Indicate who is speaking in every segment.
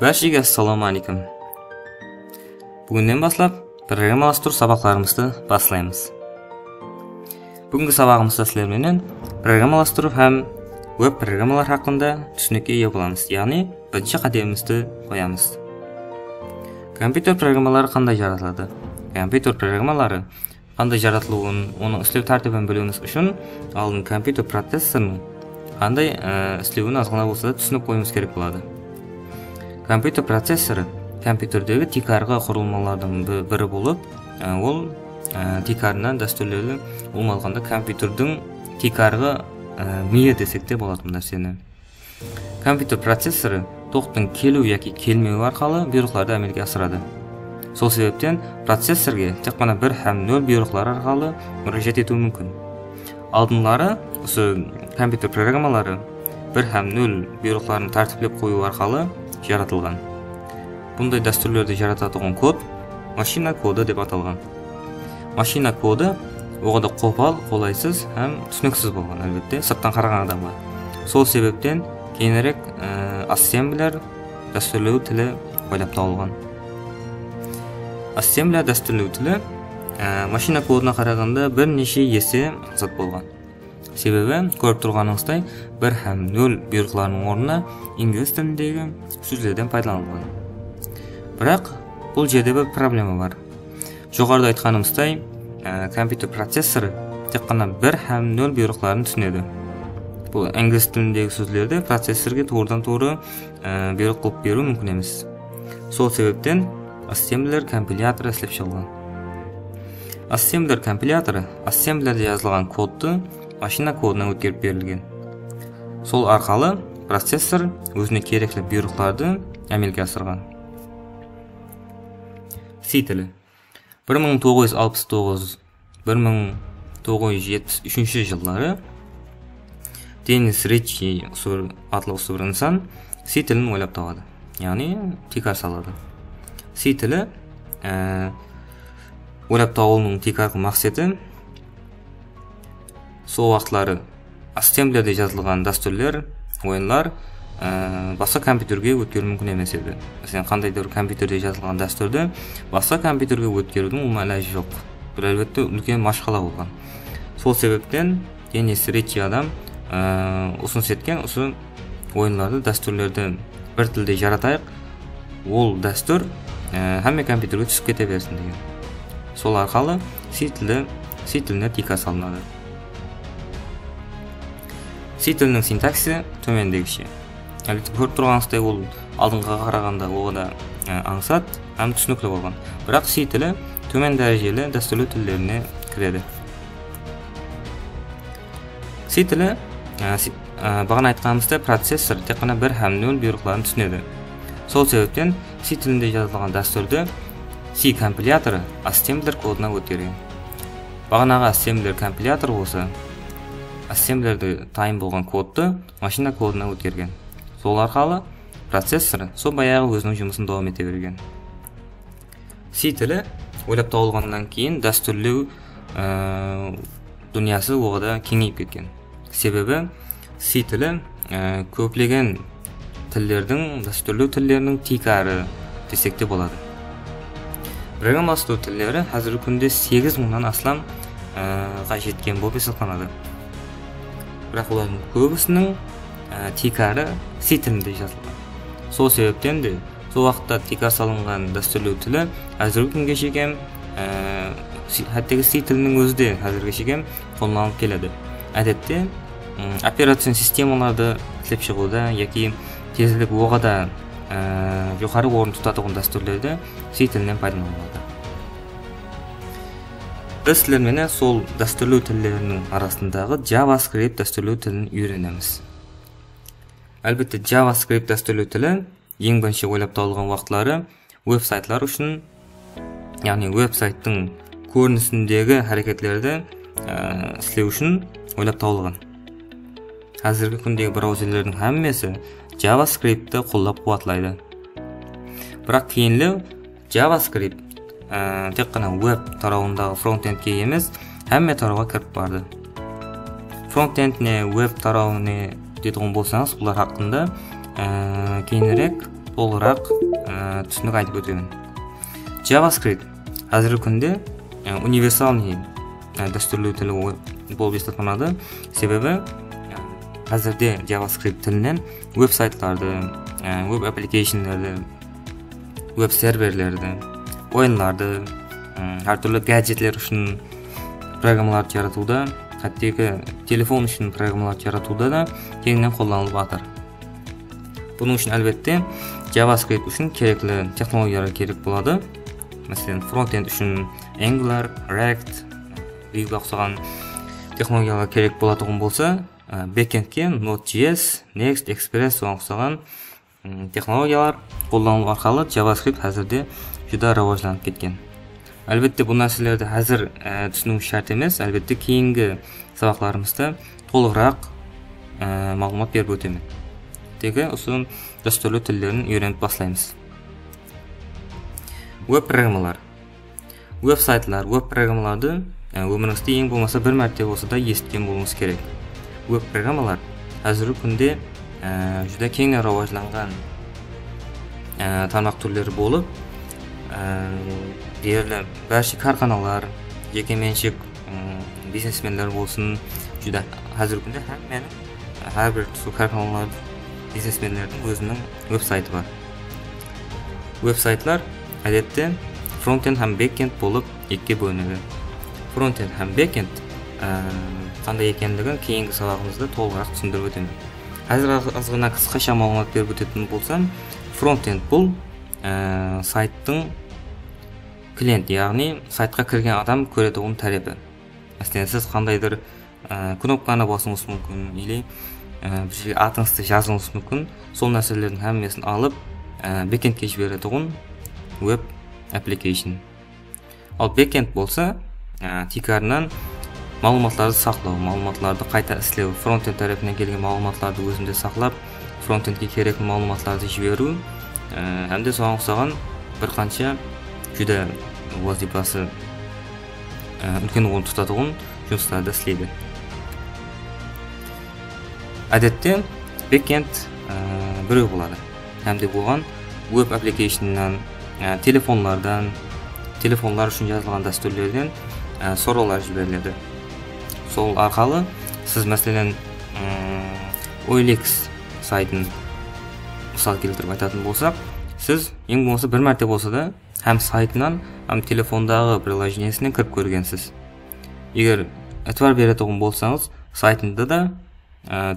Speaker 1: Бәршеге ассаламу алейкум. Бүгіннен баслап программалаштыру сабақларымызды бастаймыз. Бүгінгі сабағымызда сіздермен программалаштыру һәм веб программалар хақында түсінікке ие боламыз. Яғни бірінші қадамымызды қоямыз. Компьютер программалары қандай жаратылады? Компьютер программалары қандай жаратылуын, оның істеу тәртібін білуіміз үшін алдын компьютер процессорының қандай істеуін азғана болса да түсініп қоюымыз керек болады. Компьютер процессоры компьютердегі тикарғы құрылмалардың бірі болып, ол тикарынан дәстүрлі болмағанда компьютердің тикарғы миы десек те болады бұл нәрсені. Компьютер процессоры тоқтың келу яки келмеуі арқылы бұйрықтарды әмелге асырады. Сол себептен процессорге тек қана 1 һәм 0 бұйрықтар арқылы müracaat етуі мүмкін. Алдынлары осы компьютер программалары 1 һәм 0 бұйрықтарын тәртіптеп қою арқылы жаратылған. Бұндай дәстүрлерді жарататын код машина коды деп аталған. Машина коды оғада қопал, қолайсыз һәм түсініксіз болған, әлбетте, сырттан қараған адамға. Сол себептен кейінірек ассемблер дәстүрлеу тілі ойлап табылған. Ассемблер дәстүрлеу тілі машина кодына қарағанда бірнеше есе зат болған. Себебі көріп тұрғаныңыздай 1 һәм 0 бұйрықтарының орнына инглиз тіліндегі сөздерден пайдаланылған. Бірақ бұл жерде бір проблема бар. Жоғарыда айтқанымыздай компьютер процессоры тек қана 1 һәм 0 бұйрықтарын түсінеді. Бұл инглиз тіліндегі сөздерді процессорге туырдан-туыры бұйрық қылып беру мүмкін емес. Сол себептен ассемблер компиляторы істеп шығылған. Ассемблер компиляторы ассемблерде жазылған кодты машина кодына өткеріп берілген. Сол арқалы процессор өзіне керекті бұйрықтарды әмелге асырған. C тілі 1969-1973 жылдары Денис Ричи атлы осы бір инсан C тілін ойлап табады. Яғни тикар салады. C тілі ойлап табуының тикарғы мақсаты сол вақытлары ассемблерде жазылған дәстүрлер, ойынлар басқа компьютерге өткеру мүмкін емес еді. Мәселен, қандайдыр компьютерде жазылған дәстүрді басқа компьютерге өткерудің мәләжі жоқ. Бір әлбетте үлкен машқала болған. Сол себептен Денис Ричи адам ұсыныс еткен осы ойынларды, дәстүрлерді бір тілде жаратайық, ол дәстүр әмме компьютерге түсіп кете берсін деген. Сол арқалы C тіліне тикар салынады. C тілінің синтаксисі төмендегіше. Әлбетте көріп тұрғаныңыздай ол алдыңға қарағанда оғада аңсат һәм түсінікті болған. Бірақ C тілі төмен дәрежелі дәстүрлі тілдеріне кіреді. C тілі бағана айтқанымызда процессор тек қана 1 һәм 0 бұйрықтарын түсінеді. Сол себептен C тілінде жазылған дәстүрді C компиляторы ассемблер кодына өткерген. Бағанаға ассемблер компилятор болса, ассемблерді тайым болған кодты машина кодына өткерген. Сол арқалы процессор сол баяғы өзінің жұмысын давам ете берген. C тілі ойлап табылғаннан кейін дәстүрлеу дүниясы оғада кеңейіп кеткен. Себебі C тілі көплеген тілдердің, дәстүрлеу тілдерінің тикары десек те болады. Программалаштыру тілдері қазіргі күнде 8000-нан астам жеткен болып есептелінеді. Бірақ олардың көбісінің тикары C тілінде жазылған. Сол себептен де сол уақытта тикар салынған дәстүрлеу тілі қазіргі күнге шейін әттегі C тілінің өзі де қазіргі шейін қолданылып келеді. Әдетте операцион системаларды істеп шығуда яки тезлік оғада жоғары орын тұтатылған дәстүрлерді C тілінен пайдаланылады. Біз сіздермен сол дәстүрлеу тілдерінің арасындағы JavaScript дәстүрлеу тілін үйренеміз. Әлбетте JavaScript дәстүрлеу тілі ең бірінші ойлап табылған уақытлары веб-сайтлар үшін, яғни веб-сайттың көрінісіндегі әрекетлерді істеу үшін ойлап табылған. Қазіргі күндегі браузерлердің әммесі JavaScript-ті қолдап қуатлайды. Бірақ кейінлеу JavaScript тек қана веб тарауындағы фронтендке емес, әмме тарауға кіріп барды. Фронтенд не, веб тарауы не дейтін болсаңыз, бұлар хақында кейінірек толығырақ түсінік айтып өтемін. JavaScript қазіргі күнде универсальный дәстүрлі тілі болып есептелінеді. Себебі қазірде JavaScript тілінен веб-сайтларды, веб-аппликейшнлерді, веб-серверлерді, ойынларды, әртүрлі гаджетлер үшін программаларды жаратуда, хаттегі телефон үшін программаларды жаратуда да кеңінен қолданылып жатыр. Бұның үшін әлбетте JavaScript үшін керекті технологиялар керек болады. Мәселен, фронтенд үшін Angular, React, Vue'ға ұқсаған технологиялар керек болатұғын болса, бэкэндке Node.js, Next, Express соған ұқсаған технологиялар қолданылу арқылы JavaScript қазірде жүда рауажланып кеткен. Әлбетте бұл нәрселерді әзір түсіну шарт емес, әлбетте кейінгі сабақтарымызда толығырақ мағлұмат беріп өтемін. Тегі осы дәстүрлі тілдерін үйреніп бастаймыз. Веб-программалар. Веб-сайтлар, веб-программаларды өміріңізде ең болмаса бір мәрте болса да естіген болуыңыз керек. Веб-программалар қазіргі күнде жүда кеңінен рауажланған тармақ түрлері болып, бәрші карханалар, жекеменшік бизнесмендер болсын, жүда қазіргі күнде әрбір карханалар, бизнесмендердің өзінің веб-сайты бар. Веб-сайтлар әдетте фронтенд һәм бэкенд болып екіге бөлінеді. Фронтенд һәм бэкенд қандай екендігін кейінгі сабағымызда толығырақ түсіндіріп өтемін. Қазір азғана қысқаша мағлұмат беріп өтетін болсам, фронтенд бұл сайттың клиент, яғни сайтқа кірген адам көретұғын тәрепі. Мәселен, сіз қандайдыр кнопканы басуыңыз мүмкін, или бір жерге атыңызды жазуыңыз мүмкін. Сол нәрселердің әммесін алып, бэкендке жіберетұғын веб application. Ал бэкенд болса, тикарынан мағлұматларды сақлау, мағлұматларды қайта істеу, фронтенд тарапынан келген мағлұматларды өзінде сақлап, фронтендке керекті мағлұматларды жіберу, әмде соған ұқсаған бір қанша жүді вазипасы үлкен орын тұтатуын жұмыстарды істейді. Әдетте бэкенд біреу болады. Әмде болған веб аппликейшннан, телефонлардан, телефонлар үшін жазылған дәстүрлерден сораулар жіберіледі. Сол арқалы сіз мәселен OLX сайтын мысал келтіріп айтатын болсақ, сіз ең болмаса бір мәрте болса да һәм сайтынан, һәм телефондағы приложениесінен кіріп көргенсіз. Егер әтвар беретұғын болсаңыз, сайтында да,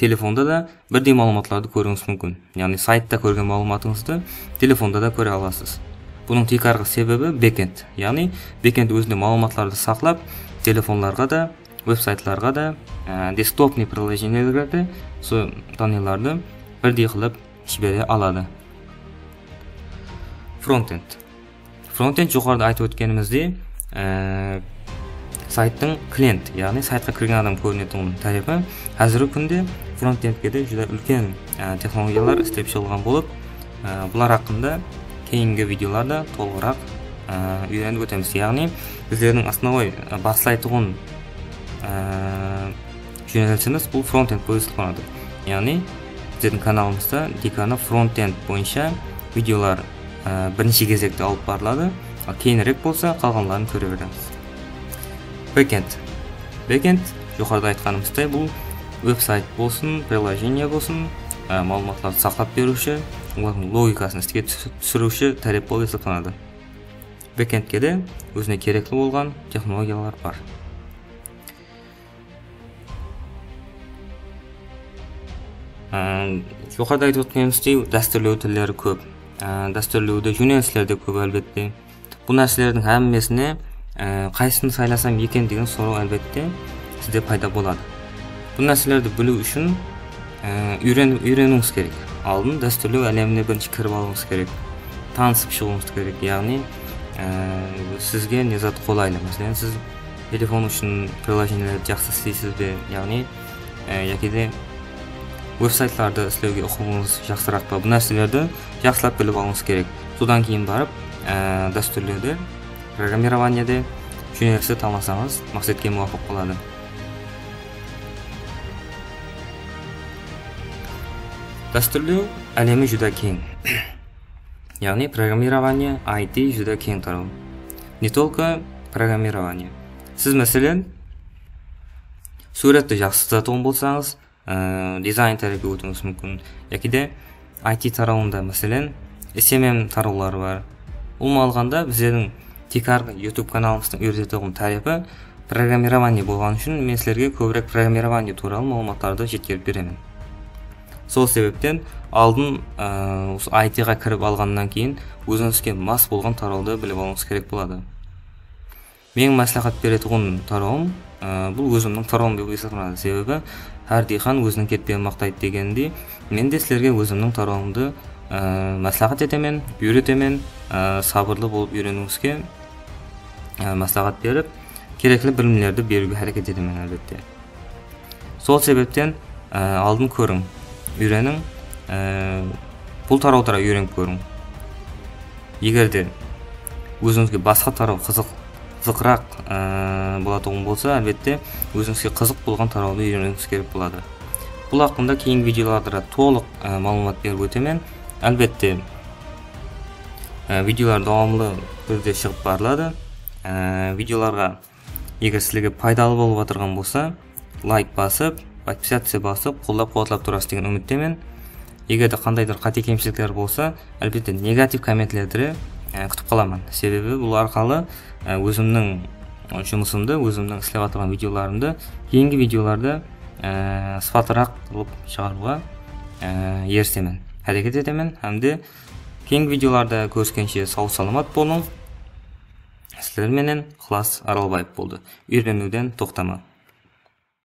Speaker 1: телефонда да бірдей мағлұматларды көруіңіз мүмкін. Яғни сайтта көрген мағлұматыңызды телефонда да көре аласыз. Бұның тек арғы себебі бэкенд. Яғни бэкенд өзінде мағлұматларды сақлап, телефонларға да, веб-сайтларға да, десктопный приложениелерге де сол даныларды бірдей қылып жібере алады. Фронтенд. Фронтенд жоғарыда айтып өткенімізде сайттың клиент, яғни сайтқа кірген адам көрінетін тарихы. Қазіргі күнде фронтендке де жүзі үлкен технологиялар істеп шығылған болып, бұлар хақында кейінгі видеоларда толығырақ үйреніп өтеміз. Яғни біздердің основой бастайтығын жөнелтісіміз бұл фронтенд бойынша қонады. Яғни біздердің каналымызда деканы фронтенд бойынша видеолар бірінші кезекте алып барылады, кейінірек болса қалғанларын көре береміз. Бэкенд. Бэкенд жоғарыда айтқанымыздай бұл веб-сайт болсын, приложение болсын, мағлұматларды сақтап беруші, олардың логикасын іске түсіруші тарап болып есептелінеді. Бэкендке де өзіне керекті болған технологиялар бар. Жоғарыда айтып өткеніміздей дәстүрлеу тілдері көп. Дәстүрлеуді жөнелістер де көп әлбетте. Бұл нәрселердің әммесіне қайсысын сайласам екен деген сұрау әлбетте сізде пайда болады. Бұл нәрселерді білу үшін үйренуіңіз керек. Алдын дәстүрлеу әлеміне бірінші кіріп алуыңыз керек. Танысып шығуыңыз керек. Яғни сізге не зат қолайлы. Мәселен, сіз телефон үшін приложениелерді жақсы істейсіз бе? Яғни якеде веб-сайтларды істеуге ұқуыңыз жақсырақ па? Бұл нәрселерді жақсылап біліп алуыңыз керек. Содан кейін барып дәстүрлеуді, программированияда жөнелісті танысаңыз мақсатқа муафиқ болады. Дәстүрлеу әлемі жүда кең. Яғни программирование IT жүзі кең тарау. Не только программирование. Сіз мәселен суретті жақсы сызатын болсаңыз, дизайн тарапы өтуіңіз мүмкін. Яки де IT тарауында мәселен SMM тараулары бар. Ол алғанда біздердің текар YouTube каналымыздың үйрететін тарапы программирование болған үшін мен сіздерге көбірек программирование туралы малуматтарды жеткізіп беремін. Сол себептен алдын осы IT-ға кіріп алғаннан кейін өзіңізге мас болған тарауды біліп алуыңыз керек болады. Менің мәслихат беретін тарауым бұл өзімнің тарауым деп есептеледі. Себебі әр диқан өзінің кетпен мақтайды дегенде, мен де сіздерге өзімнің тарауымды мәслихат етемін, үйретемін, сабырлы болып үйренуіңізге мәслихат беріп, керекті білімдерді беруге әрекет етемін әлбетте. Сол себептен алдын көрің, үйренің, бұл тараудара үйреніп көрің. Егерде өзіңізге басқа тарау қызықырақ болатын болса, әлбетте өзіңізге қызық болған тарауды үйренуіңіз керек болады. Бұл хақында кейінгі видеоларда толық мағлұмат беріп өтемін. Әлбетте видеолар давамлы түрде шығып барылады. Видеоларға егер сізге пайдалы болып отырған болса, лайк басып, подписаться басып, қолдап тұрасыз деген үміттемін. Егер де қандайдыр қате кемшіліктер болса, әлбетте негатив комментлерді күтіп қаламын. Себебі бұл арқылы өзімнің жұмысымды, өзімнің істеп жатқан видеоларымды, кейінгі видеоларды сыпатырақ қылып шығаруға ерсемін, әрекет етемін. Әмде кейінгі видеоларда көріскенше сау саламат болың. Сіздерменен Ықылас Аралбаев болды. Үйренуден тоқтама.